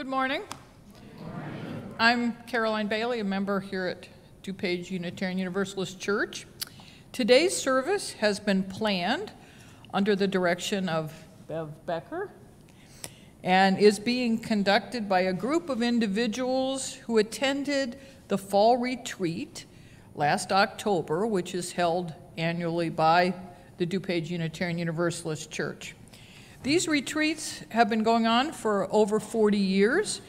Good morning. I'm Caroline Bailey, a member here at DuPage Unitarian Universalist Church. Today's service has been planned under the direction of Bev Becker and is being conducted by a group of individuals who attended the fall retreat last October, which is held annually by the DuPage Unitarian Universalist Church. These retreats have been going on for over 40 years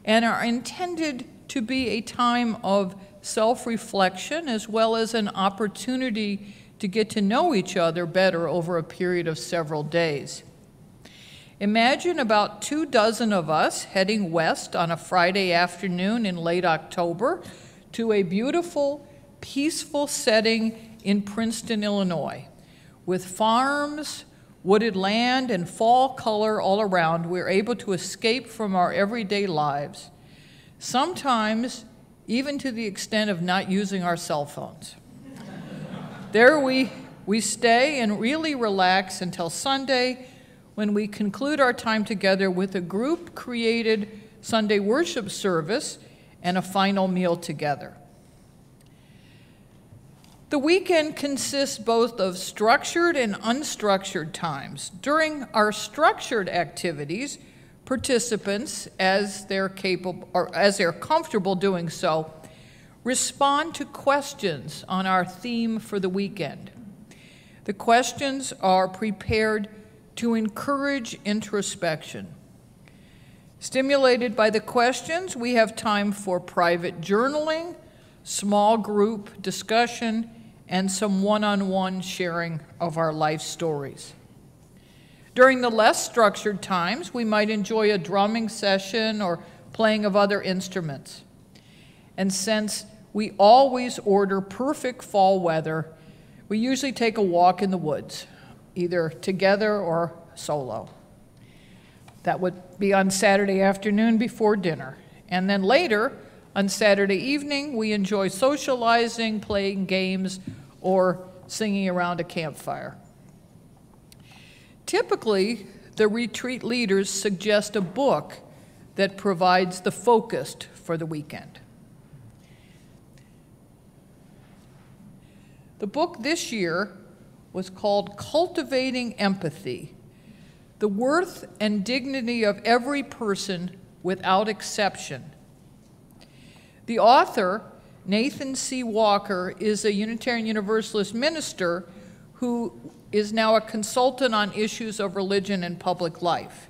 and are intended to be a time of self-reflection as well as an opportunity to get to know each other better over a period of several days. Imagine about 24 of us heading west on a Friday afternoon in late October to a beautiful, peaceful setting in Princeton, Illinois, with farms, wooded land, and fall color all around. We're able to escape from our everyday lives, sometimes even to the extent of not using our cell phones. There we stay and really relax until Sunday, when we conclude our time together with a group-created Sunday worship service and a final meal together. The weekend consists both of structured and unstructured times. During our structured activities, participants, as they're comfortable doing so, respond to questions on our theme for the weekend. The questions are prepared to encourage introspection. Stimulated by the questions, we have time for private journaling, small group discussion, and some one-on-one sharing of our life stories. During the less structured times, we might enjoy a drumming session or playing of other instruments. And since we always order perfect fall weather, we usually take a walk in the woods, either together or solo. That would be on Saturday afternoon before dinner. And then later, on Saturday evening, we enjoy socializing, playing games, or singing around a campfire. Typically, the retreat leaders suggest a book that provides the focus for the weekend. The book this year was called Cultivating Empathy: The Worth and Dignity of Every Person Without Exception. The author, Nathan C. Walker, is a Unitarian Universalist minister who is now a consultant on issues of religion and public life.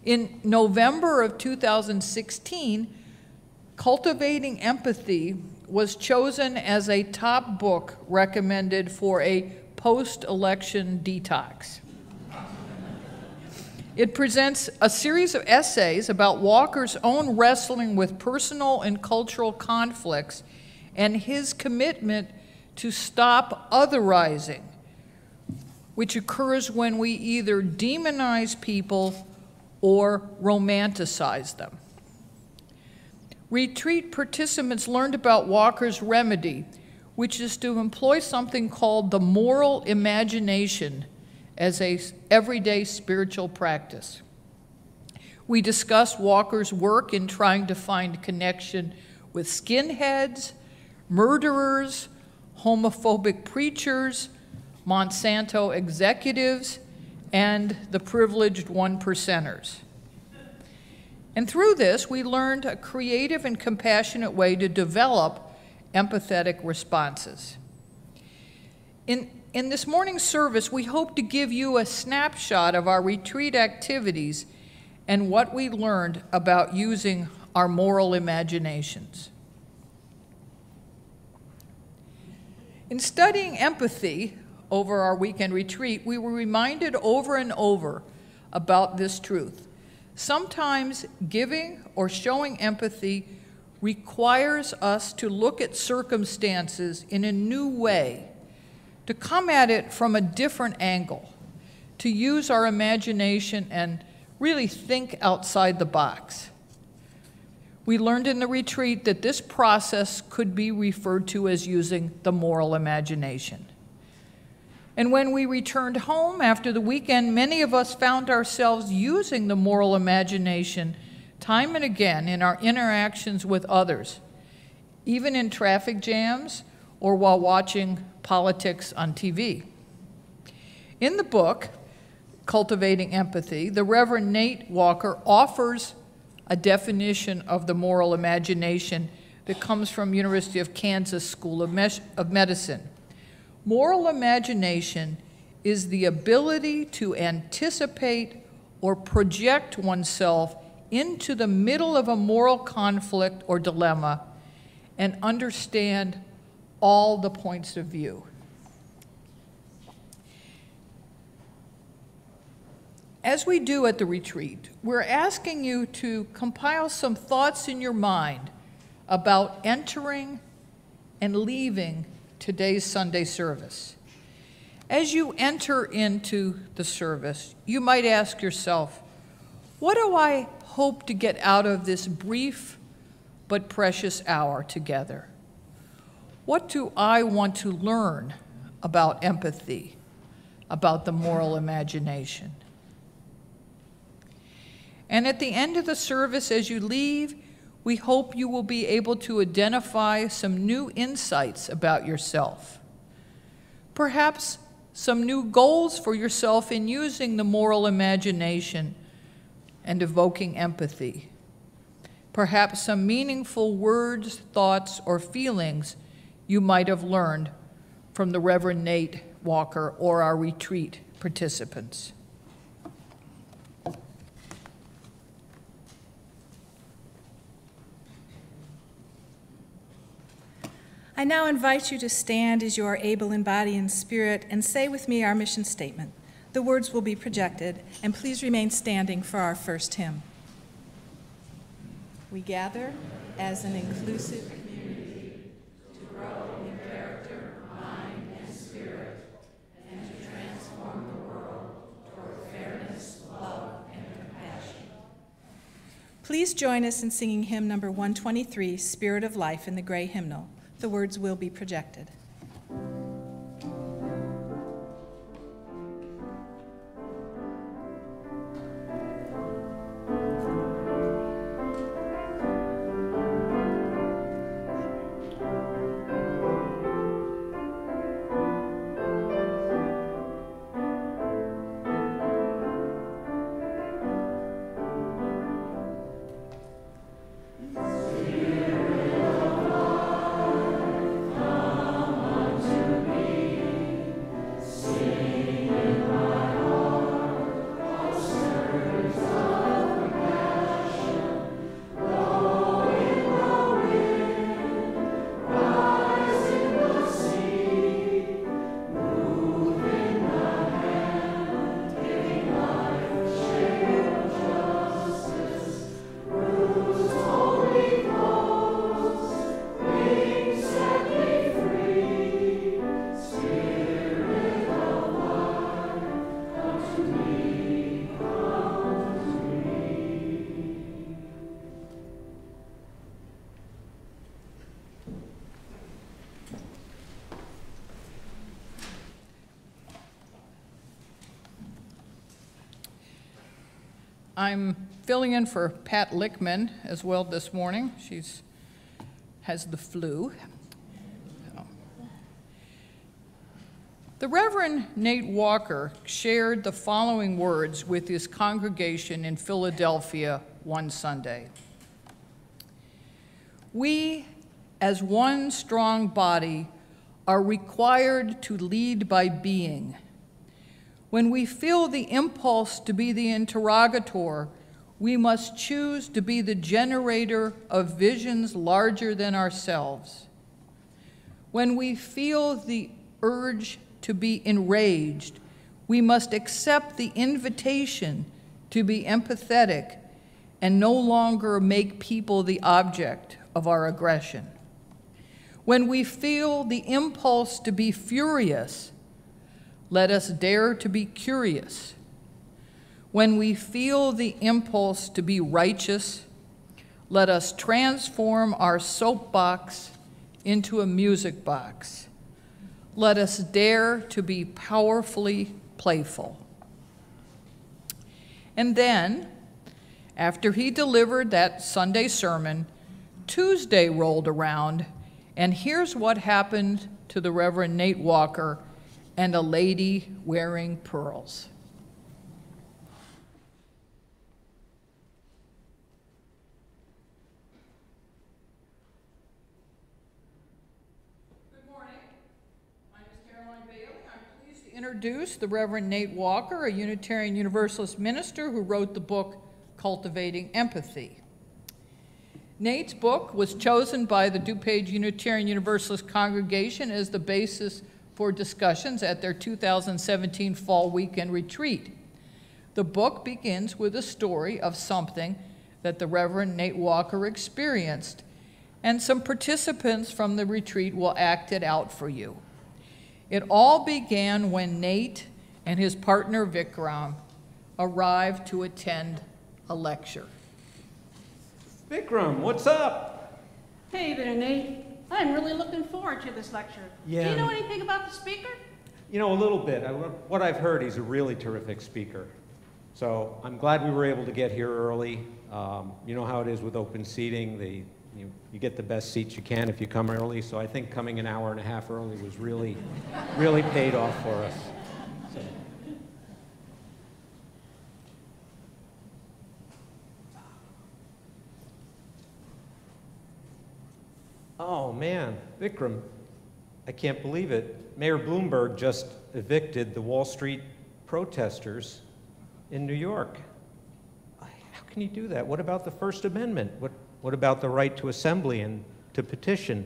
In November of 2016, Cultivating Empathy was chosen as a top book recommended for a post-election detox. It presents a series of essays about Walker's own wrestling with personal and cultural conflicts and his commitment to stop otherizing, which occurs when we either demonize people or romanticize them. Retreat participants learned about Walker's remedy, which is to employ something called the moral imagination as an everyday spiritual practice. We discussed Walker's work in trying to find connection with skinheads, murderers, homophobic preachers, Monsanto executives, and the privileged 1%ers. And through this, we learned a creative and compassionate way to develop empathetic responses. In this morning's service, we hope to give you a snapshot of our retreat activities and what we learned about using our moral imaginations. In studying empathy over our weekend retreat, we were reminded over and over about this truth. Sometimes giving or showing empathy requires us to look at circumstances in a new way, to come at it from a different angle, to use our imagination and really think outside the box. We learned in the retreat that this process could be referred to as using the moral imagination. And when we returned home after the weekend, many of us found ourselves using the moral imagination time and again in our interactions with others, even in traffic jams or while watching politics on TV. In the book, Cultivating Empathy, the Reverend Nate Walker offers a definition of the moral imagination that comes from University of Kansas School of Medicine. Moral imagination is the ability to anticipate or project oneself into the middle of a moral conflict or dilemma and understand all the points of view. As we do at the retreat, we're asking you to compile some thoughts in your mind about entering and leaving today's Sunday service. As you enter into the service, you might ask yourself, what do I hope to get out of this brief but precious hour together? What do I want to learn about empathy, about the moral imagination? And at the end of the service, as you leave, we hope you will be able to identify some new insights about yourself. Perhaps some new goals for yourself in using the moral imagination and evoking empathy. Perhaps some meaningful words, thoughts, or feelings you might have learned from the Reverend Nate Walker or our retreat participants. I now invite you to stand as you are able in body and spirit and say with me our mission statement. The words will be projected, and please remain standing for our first hymn. We gather as an inclusive community to grow in character, mind, and spirit, and to transform the world toward fairness, love, and compassion. Please join us in singing hymn number 123, Spirit of Life, in the gray hymnal. The words will be projected. I'm filling in for Pat Lickman as well this morning. She has the flu. The Reverend Nate Walker shared the following words with his congregation in Philadelphia one Sunday. We, as one strong body, are required to lead by being. When we feel the impulse to be the interrogator, we must choose to be the generator of visions larger than ourselves. When we feel the urge to be enraged, we must accept the invitation to be empathetic and no longer make people the object of our aggression. When we feel the impulse to be furious, let us dare to be curious. When we feel the impulse to be righteous, let us transform our soapbox into a music box. Let us dare to be powerfully playful. And then, After he delivered that Sunday sermon, Tuesday rolled around, and here's what happened to the Reverend Nate Walker and a lady wearing pearls. Good morning. My name is Caroline Bailey. I'm pleased to introduce the Reverend Nate Walker, a Unitarian Universalist minister who wrote the book Cultivating Empathy. Nate's book was chosen by the DuPage Unitarian Universalist congregation as the basis for discussions at their 2017 Fall Weekend Retreat. The book begins with a story of something that the Reverend Nate Walker experienced, and some participants from the retreat will act it out for you. It all began when Nate and his partner Vikram arrived to attend a lecture. Vikram, what's up? Hey there, Nate. I'm really looking forward to this lecture. Yeah. Do you know anything about the speaker? You know, a little bit. What I've heard, he's a really terrific speaker. So I'm glad we were able to get here early. You know how it is with open seating. You get the best seats you can if you come early. So I think coming an hour and a half early was really paid off for us. So. Oh man, Vikram, I can't believe it. Mayor Bloomberg just evicted the Wall Street protesters in New York. How can you do that? What about the First Amendment? What about the right to assembly and to petition?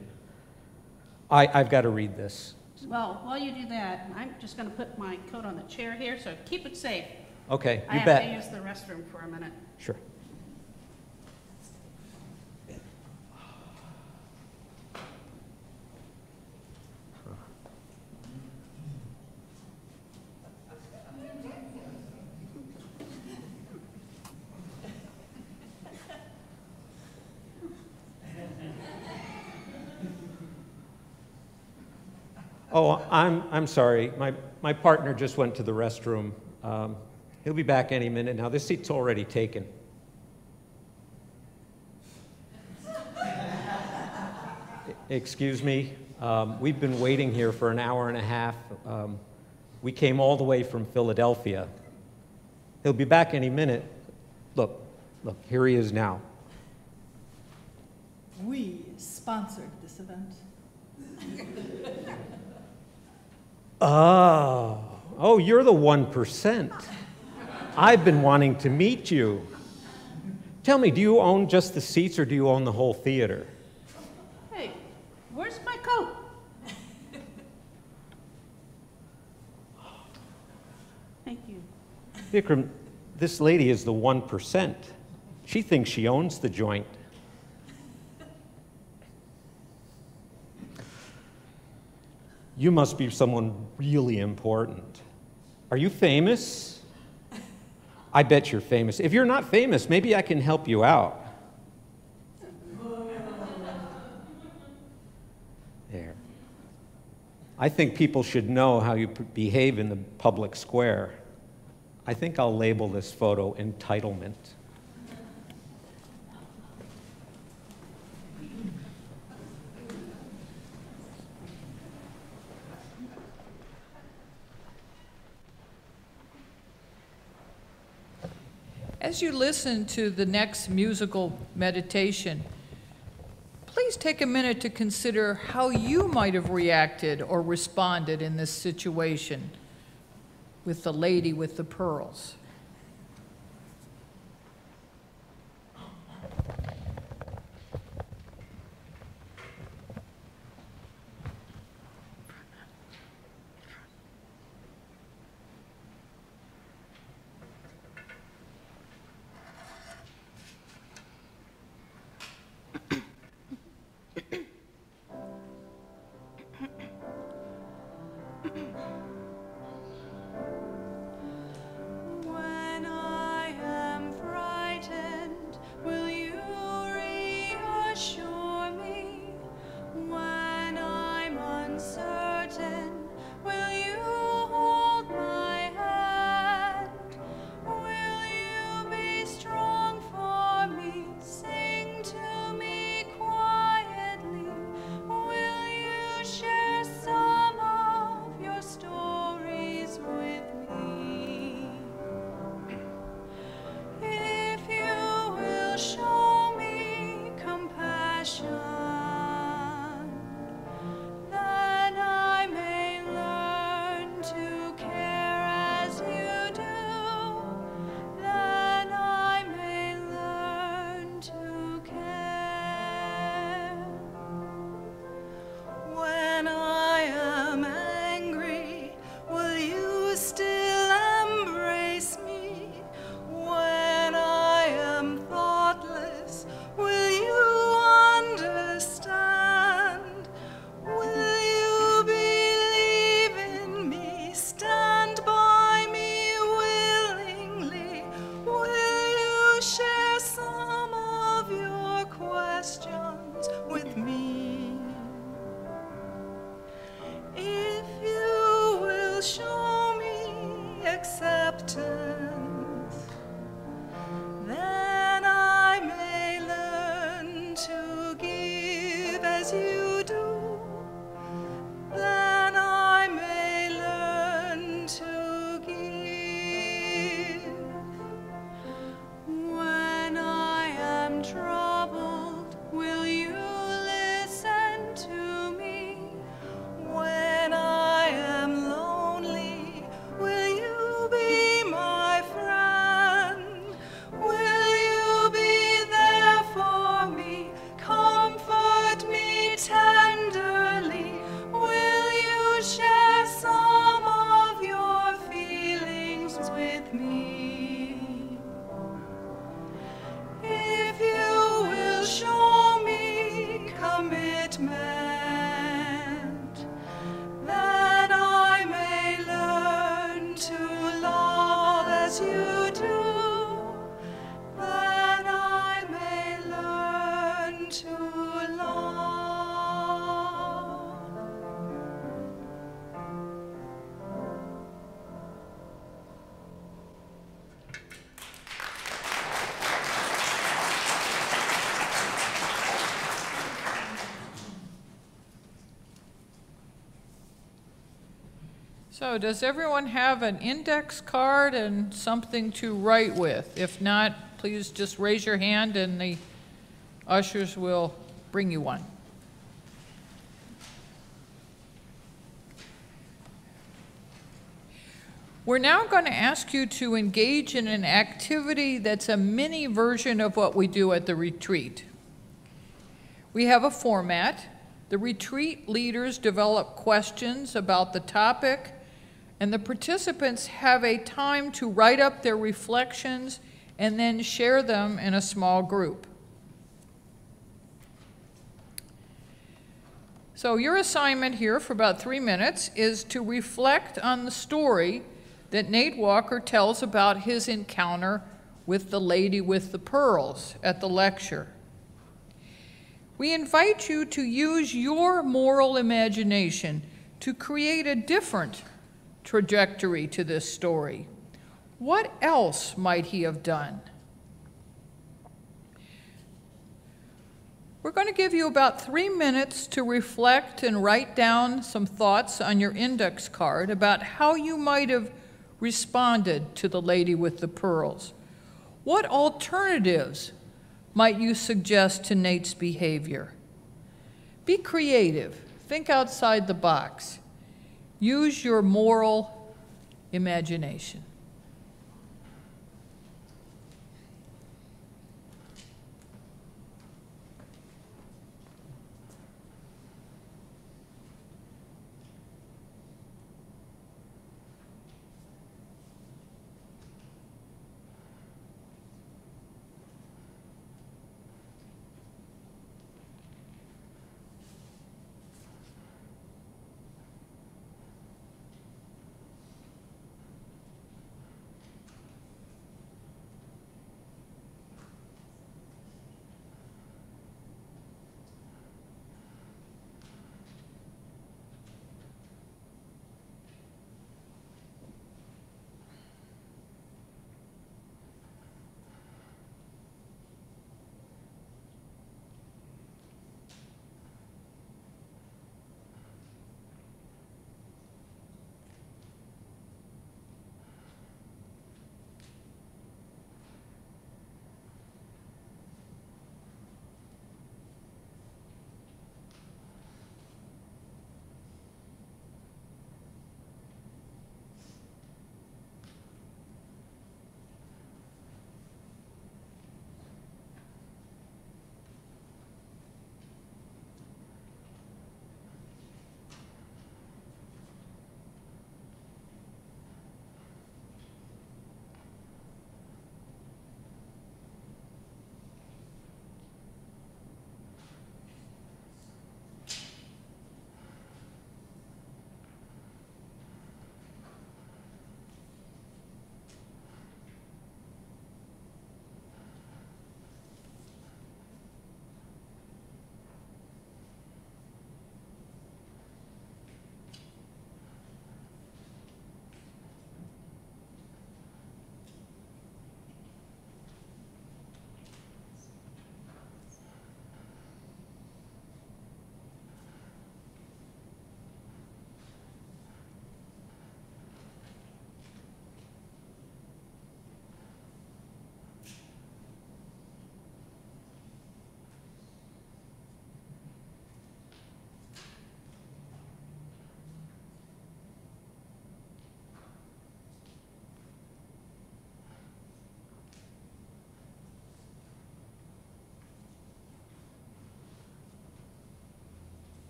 I've got to read this. Well, while you do that, I'm just going to put my coat on the chair here, so keep it safe. Okay, I you have bet. to use the restroom for a minute. Sure. Oh, I'm sorry. My partner just went to the restroom. He'll be back any minute now. This seat's already taken. Excuse me. We've been waiting here for an hour and a half. We came all the way from Philadelphia. He'll be back any minute. Look, here he is now. We sponsored this event. Oh, you're the 1%. I've been wanting to meet you. Tell me, do you own just the seats or do you own the whole theater? Hey, where's my coat? Thank you. Vikram, this lady is the 1%. She thinks she owns the joint. You must be someone really important. Are you famous? I bet you're famous. If you're not famous, maybe I can help you out. There. I think people should know how you behave in the public square. I think I'll label this photo entitlement. As you listen to the next musical meditation, please take a minute to consider how you might have reacted or responded in this situation with the lady with the pearls. When I am frightened, will you reassure me? When I'm uncertain, will you hold my hand? Will you be strong for So does everyone have an index card and something to write with? If not, please just raise your hand and the ushers will bring you one. We're now going to ask you to engage in an activity that's a mini version of what we do at the retreat. We have a format. The retreat leaders develop questions about the topic, and the participants have a time to write up their reflections and then share them in a small group. So your assignment here for about 3 minutes is to reflect on the story that Nate Walker tells about his encounter with the lady with the pearls at the lecture. We invite you to use your moral imagination to create a different trajectory to this story. What else might he have done? We're going to give you about 3 minutes to reflect and write down some thoughts on your index card about how you might have responded to the lady with the pearls. What alternatives might you suggest to Nate's behavior? Be creative. Think outside the box. Use your moral imagination.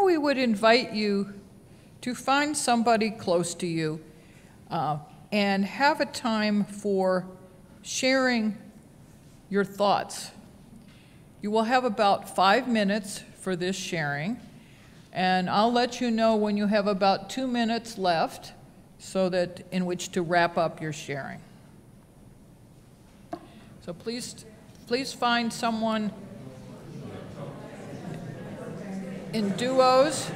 we would invite you to find somebody close to you and have a time for sharing your thoughts. You will have about 5 minutes for this sharing, and I'll let you know when you have about 2 minutes left so that in which to wrap up your sharing. So please find someone in duos.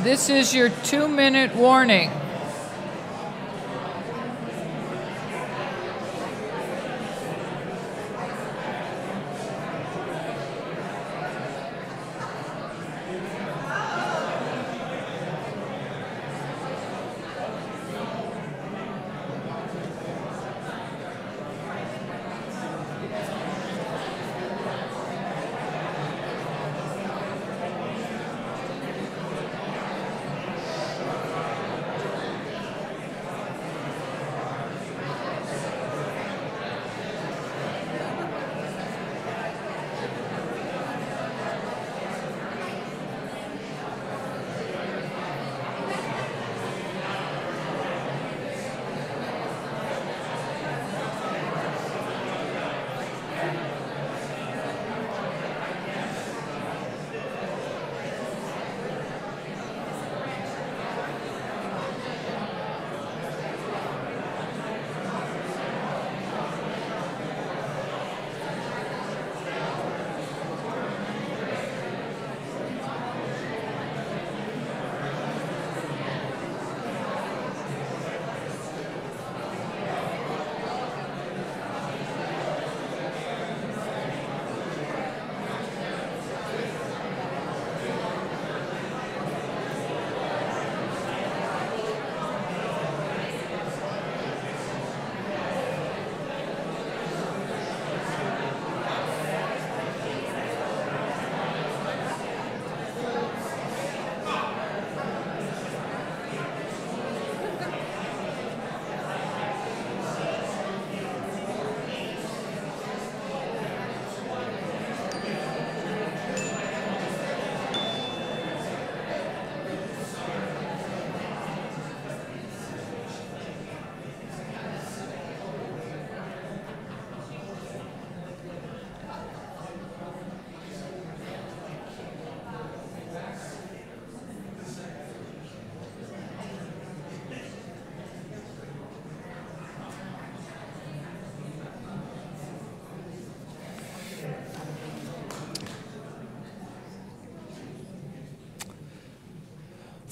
This is your 2-minute warning.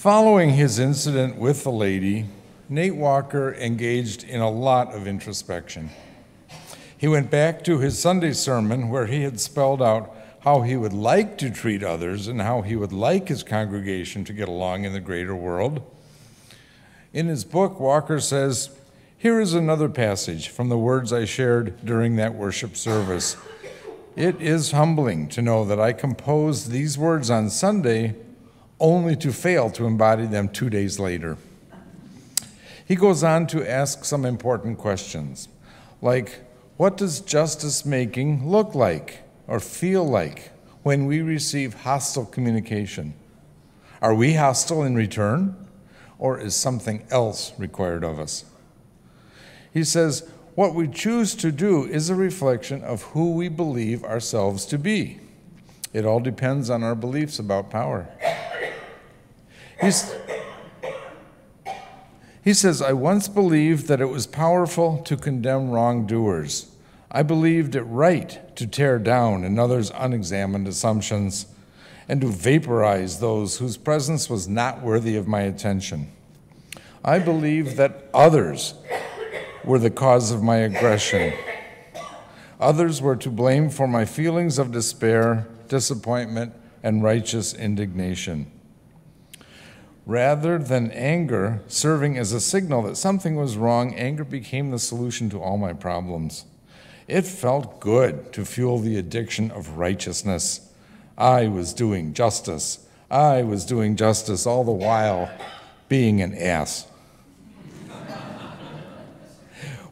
Following his incident with the lady, Nate Walker engaged in a lot of introspection. He went back to his Sunday sermon where he had spelled out how he would like to treat others and how he would like his congregation to get along in the greater world. In his book, Walker says, "Here is another passage from the words I shared during that worship service. It is humbling to know that I composed these words on Sunday only to fail to embody them 2 days later." He goes on to ask some important questions, like, what does justice making look like or feel like when we receive hostile communication? Are we hostile in return, or is something else required of us? He says, what we choose to do is a reflection of who we believe ourselves to be. It all depends on our beliefs about power. He says, I once believed that it was powerful to condemn wrongdoers. I believed it right to tear down another's unexamined assumptions and to vaporize those whose presence was not worthy of my attention. I believed that others were the cause of my aggression. Others were to blame for my feelings of despair, disappointment, and righteous indignation. Rather than anger serving as a signal that something was wrong, anger became the solution to all my problems. It felt good to fuel the addiction of righteousness. I was doing justice. I was doing justice all the while being an ass.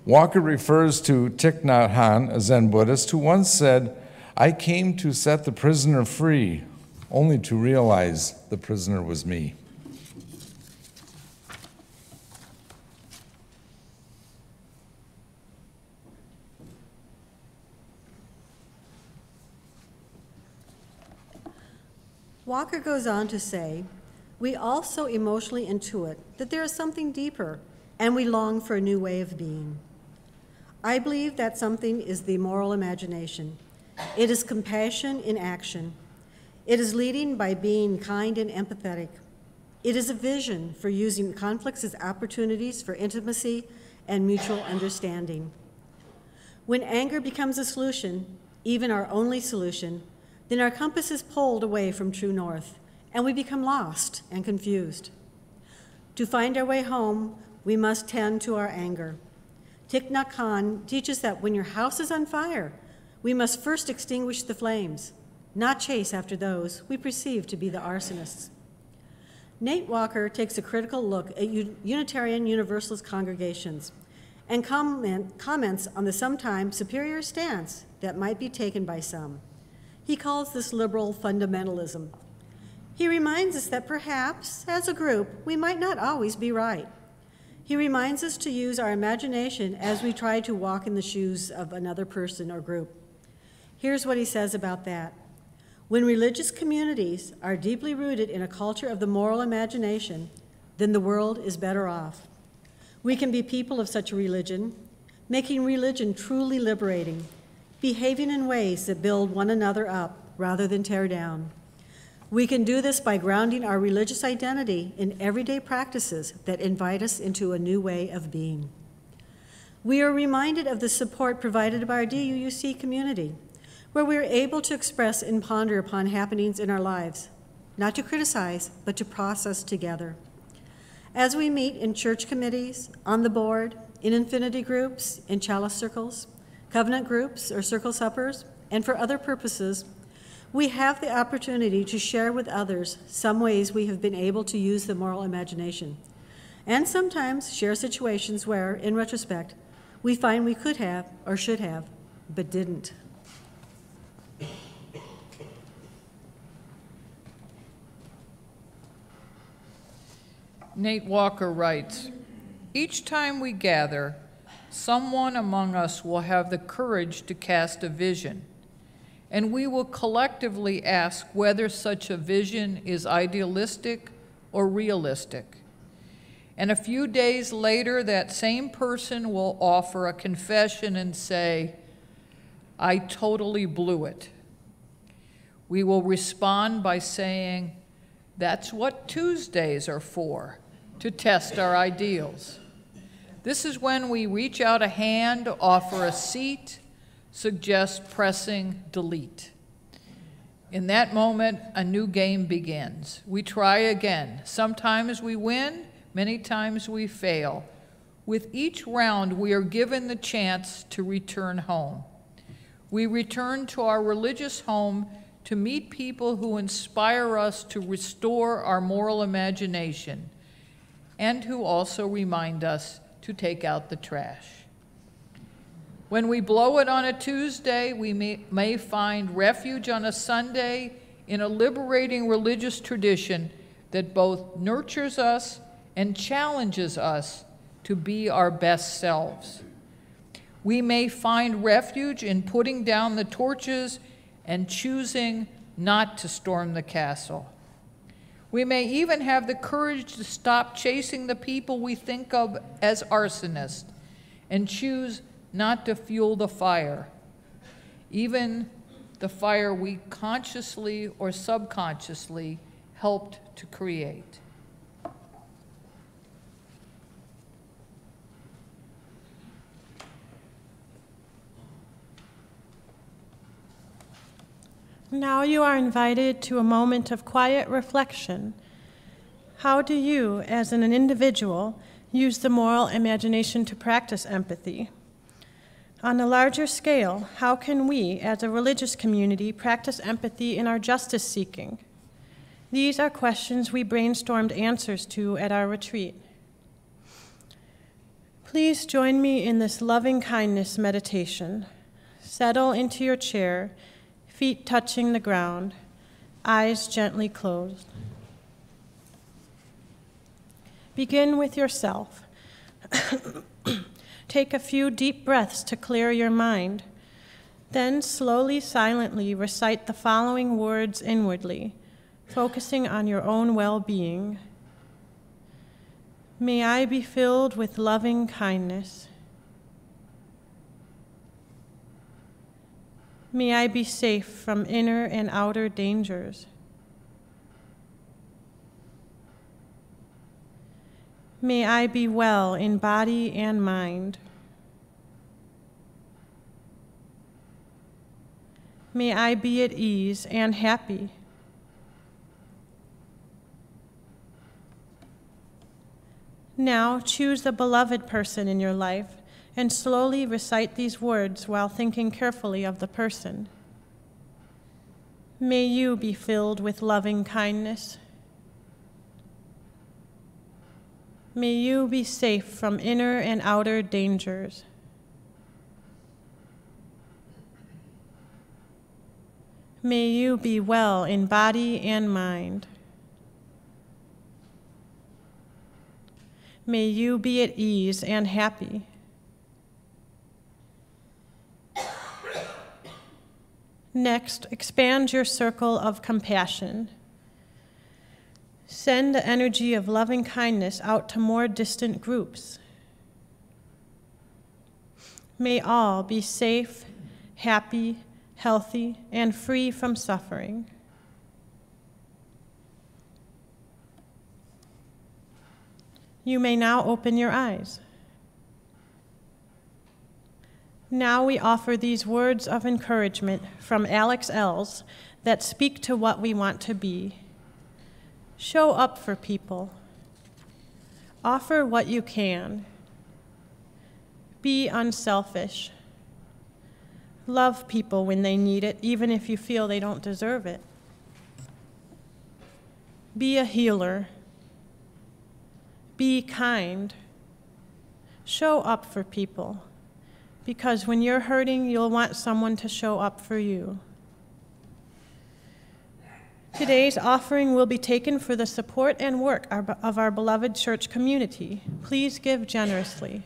Walker refers to Thich Nhat Hanh, a Zen Buddhist, who once said, I came to set the prisoner free, only to realize the prisoner was me. Walker goes on to say, we also emotionally intuit that there is something deeper, and we long for a new way of being. I believe that something is the moral imagination. It is compassion in action. It is leading by being kind and empathetic. It is a vision for using conflicts as opportunities for intimacy and mutual understanding. When anger becomes a solution, even our only solution, then our compass is pulled away from true north, and we become lost and confused. To find our way home, we must tend to our anger. Thich Nhat Hanh teaches that when your house is on fire, we must first extinguish the flames, not chase after those we perceive to be the arsonists. Nate Walker takes a critical look at Unitarian Universalist congregations and comments on the sometimes superior stance that might be taken by some. He calls this liberal fundamentalism. He reminds us that perhaps, as a group, we might not always be right. He reminds us to use our imagination as we try to walk in the shoes of another person or group. Here's what he says about that. When religious communities are deeply rooted in a culture of the moral imagination, then the world is better off. We can be people of such a religion, making religion truly liberating, behaving in ways that build one another up rather than tear down. We can do this by grounding our religious identity in everyday practices that invite us into a new way of being. We are reminded of the support provided by our DUUC community, where we are able to express and ponder upon happenings in our lives, not to criticize, but to process together. As we meet in church committees, on the board, in infinity groups, in chalice circles, covenant groups, or circle suppers, and for other purposes, we have the opportunity to share with others some ways we have been able to use the moral imagination, and sometimes share situations where, in retrospect, we find we could have or should have, but didn't. Nate Walker writes, each time we gather, someone among us will have the courage to cast a vision, and we will collectively ask whether such a vision is idealistic or realistic. And a few days later, that same person will offer a confession and say, I totally blew it. We will respond by saying, That's what Tuesdays are for, to test our ideals. This is when we reach out a hand, offer a seat, suggest pressing delete. In that moment, a new game begins. We try again. Sometimes we win, many times we fail. With each round, we are given the chance to return home. We return to our religious home to meet people who inspire us to restore our moral imagination and who also remind us to take out the trash. When we blow it on a Tuesday, we may find refuge on a Sunday in a liberating religious tradition that both nurtures us and challenges us to be our best selves. We may find refuge in putting down the torches and choosing not to storm the castle. We may even have the courage to stop chasing the people we think of as arsonists and choose not to fuel the fire, even the fire we consciously or subconsciously helped to create. Now you are invited to a moment of quiet reflection. How do you, as an individual, use the moral imagination to practice empathy? On a larger scale, how can we, as a religious community, practice empathy in our justice seeking? These are questions we brainstormed answers to at our retreat. Please join me in this loving kindness meditation. Settle into your chair, feet touching the ground, eyes gently closed. Begin with yourself. Take a few deep breaths to clear your mind. Then slowly, silently recite the following words inwardly, focusing on your own well-being. May I be filled with loving kindness. May I be safe from inner and outer dangers. May I be well in body and mind. May I be at ease and happy. Now choose a beloved person in your life and slowly recite these words while thinking carefully of the person. May you be filled with loving kindness. May you be safe from inner and outer dangers. May you be well in body and mind. May you be at ease and happy. Next, expand your circle of compassion. Send the energy of loving kindness out to more distant groups. May all be safe, happy, healthy, and free from suffering. You may now open your eyes. Now we offer these words of encouragement from Alex Els that speak to what we want to be. Show up for people. Offer what you can. Be unselfish. Love people when they need it, even if you feel they don't deserve it. Be a healer. Be kind. Show up for people, because when you're hurting, you'll want someone to show up for you. Today's offering will be taken for the support and work of our beloved church community. Please give generously.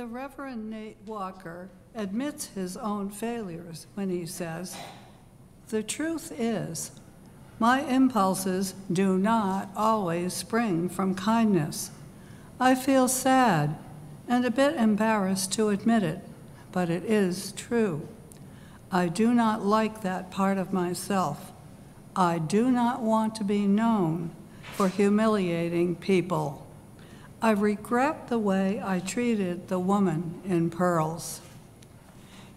The Reverend Nate Walker admits his own failures when he says, "The truth is, my impulses do not always spring from kindness. I feel sad and a bit embarrassed to admit it, but it is true. I do not like that part of myself. I do not want to be known for humiliating people. I regret the way I treated the woman in pearls."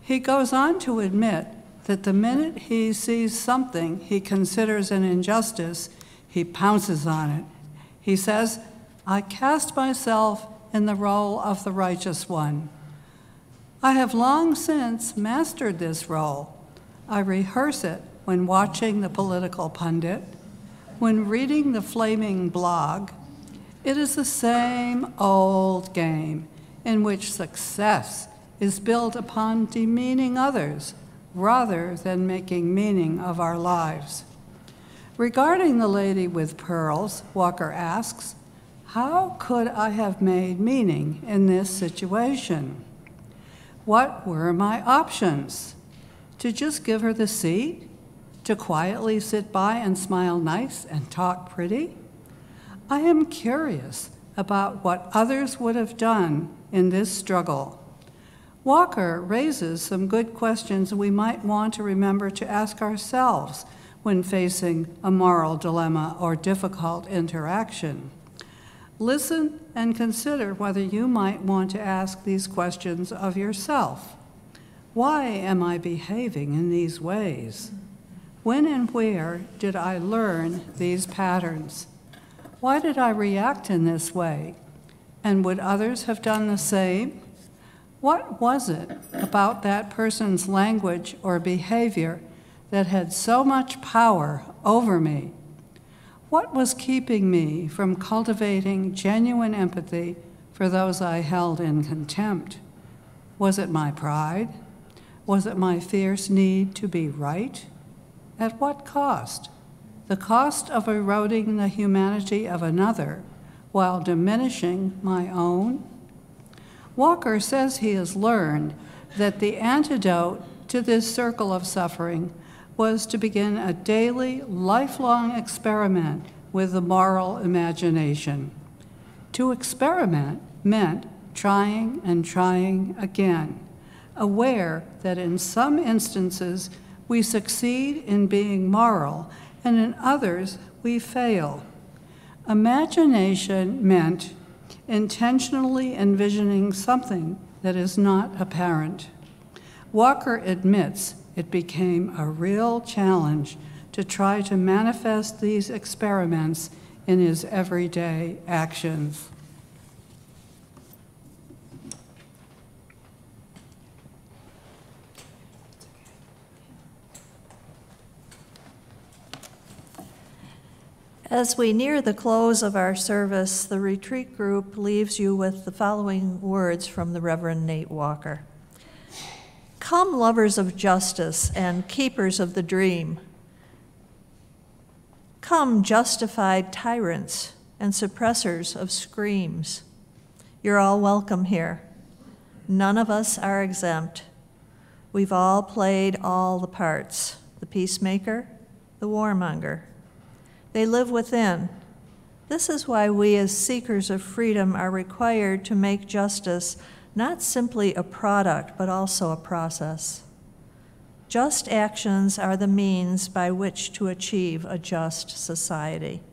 He goes on to admit that the minute he sees something he considers an injustice, he pounces on it. He says, "I cast myself in the role of the righteous one. I have long since mastered this role. I rehearse it when watching the political pundit, when reading the flaming blog. It is the same old game in which success is built upon demeaning others rather than making meaning of our lives." Regarding the lady with pearls, Walker asks, "How could I have made meaning in this situation? What were my options? To just give her the seat? To quietly sit by and smile nice and talk pretty? I am curious about what others would have done in this struggle." Walker raises some good questions we might want to remember to ask ourselves when facing a moral dilemma or difficult interaction. Listen and consider whether you might want to ask these questions of yourself. Why am I behaving in these ways? When and where did I learn these patterns? Why did I react in this way? And would others have done the same? What was it about that person's language or behavior that had so much power over me? What was keeping me from cultivating genuine empathy for those I held in contempt? Was it my pride? Was it my fierce need to be right? At what cost? The cost of eroding the humanity of another while diminishing my own? Walker says he has learned that the antidote to this circle of suffering was to begin a daily, lifelong experiment with the moral imagination. To experiment meant trying and trying again, aware that in some instances we succeed in being moral and in others we fail. Imagination meant intentionally envisioning something that is not apparent. Walker admits it became a real challenge to try to manifest these experiments in his everyday actions. As we near the close of our service, the retreat group leaves you with the following words from the Reverend Nate Walker. Come, lovers of justice and keepers of the dream. Come, justified tyrants and suppressors of screams. You're all welcome here. None of us are exempt. We've all played all the parts, the peacemaker, the warmonger. They live within. This is why we as seekers of freedom are required to make justice not simply a product, but also a process. Just actions are the means by which to achieve a just society.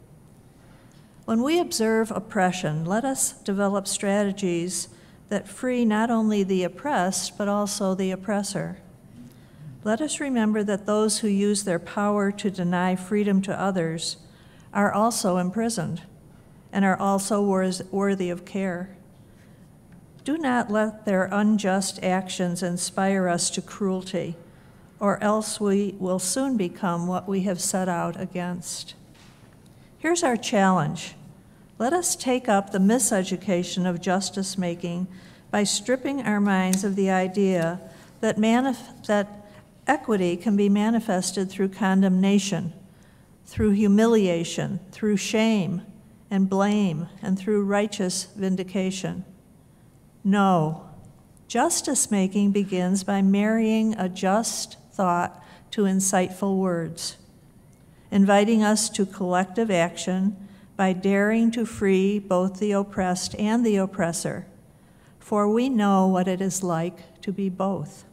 When we observe oppression, let us develop strategies that free not only the oppressed, but also the oppressor. Let us remember that those who use their power to deny freedom to others are also imprisoned and are also worthy of care. Do not let their unjust actions inspire us to cruelty, or else we will soon become what we have set out against. Here's our challenge. Let us take up the miseducation of justice-making by stripping our minds of the idea that equity can be manifested through condemnation, through humiliation, through shame and blame, and through righteous vindication. No, Justice making begins by marrying a just thought to insightful words, inviting us to collective action by daring to free both the oppressed and the oppressor, for we know what it is like to be both.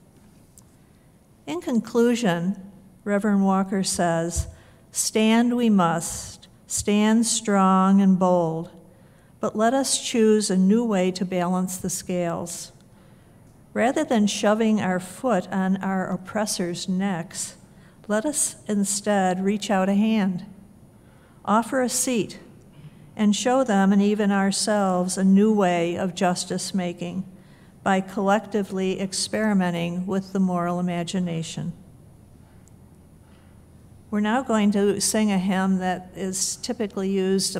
In conclusion, Reverend Walker says, "Stand we must, stand strong and bold, but let us choose a new way to balance the scales. Rather than shoving our foot on our oppressors' necks, let us instead reach out a hand, offer a seat, and show them and even ourselves a new way of justice making by collectively experimenting with the moral imagination." We're now going to sing a hymn that is typically used.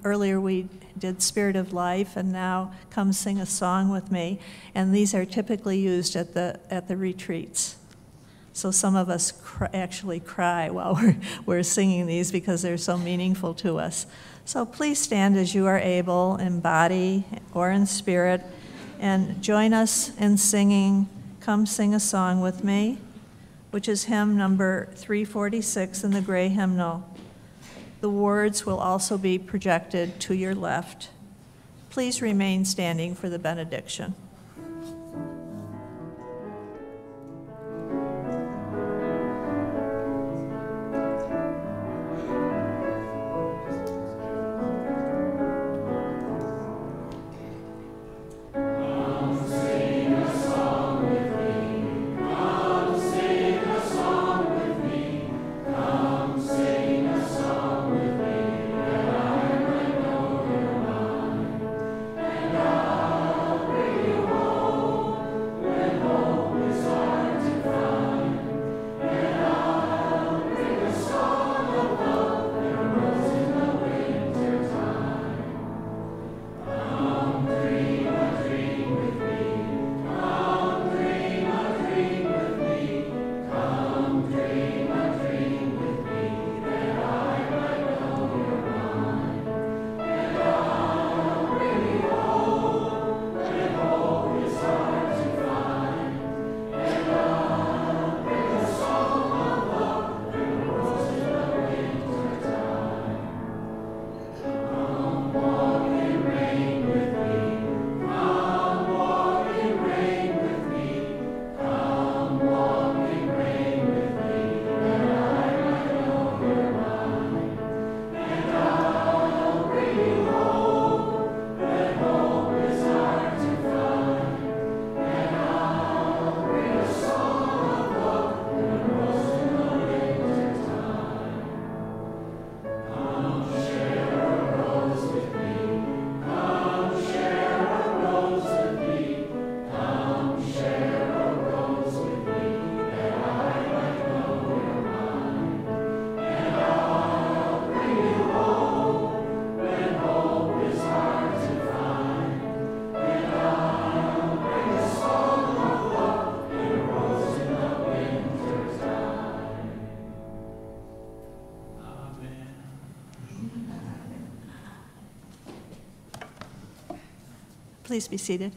Earlier we did Spirit of Life, and now Come Sing a Song with Me. And these are typically used at the retreats. So some of us actually cry while we're singing these because they're so meaningful to us. So please stand as you are able, in body or in spirit, and join us in singing Come Sing a Song with Me, which is hymn number 346 in the gray hymnal. The words will also be projected to your left. Please remain standing for the benediction. Please be seated.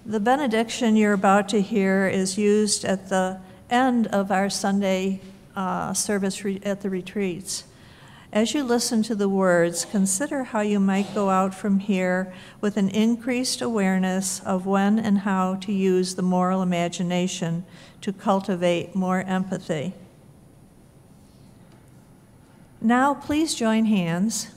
The benediction you're about to hear is used at the end of our Sunday service at the retreats. As you listen to the words, consider how you might go out from here with an increased awareness of when and how to use the moral imagination to cultivate more empathy. Now, please join hands.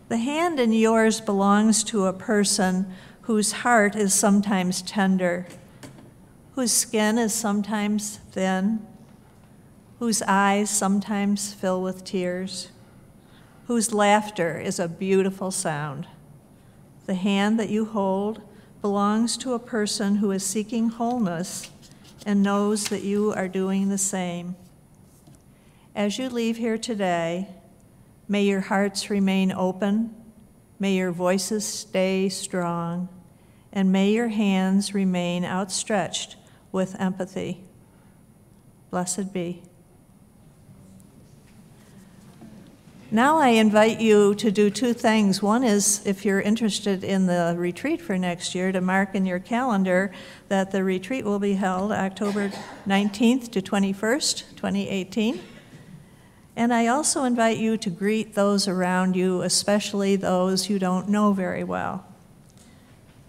The hand in yours belongs to a person whose heart is sometimes tender, whose skin is sometimes thin, whose eyes sometimes fill with tears, whose laughter is a beautiful sound. The hand that you hold belongs to a person who is seeking wholeness and knows that you are doing the same. As you leave here today, may your hearts remain open May your voices stay strong, and may your hands remain outstretched with empathy. Blessed be. Now I invite you to do two things. One is, if you're interested in the retreat for next year, to mark in your calendar that the retreat will be held October 19th to 21st, 2018. And I also invite you to greet those around you, especially those you don't know very well.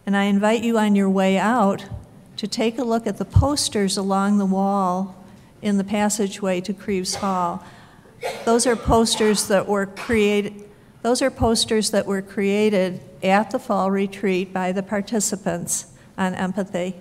And I invite you on your way out to take a look at the posters along the wall in the passageway to Creeves Hall. Those are posters that were created at the fall retreat by the participants on empathy.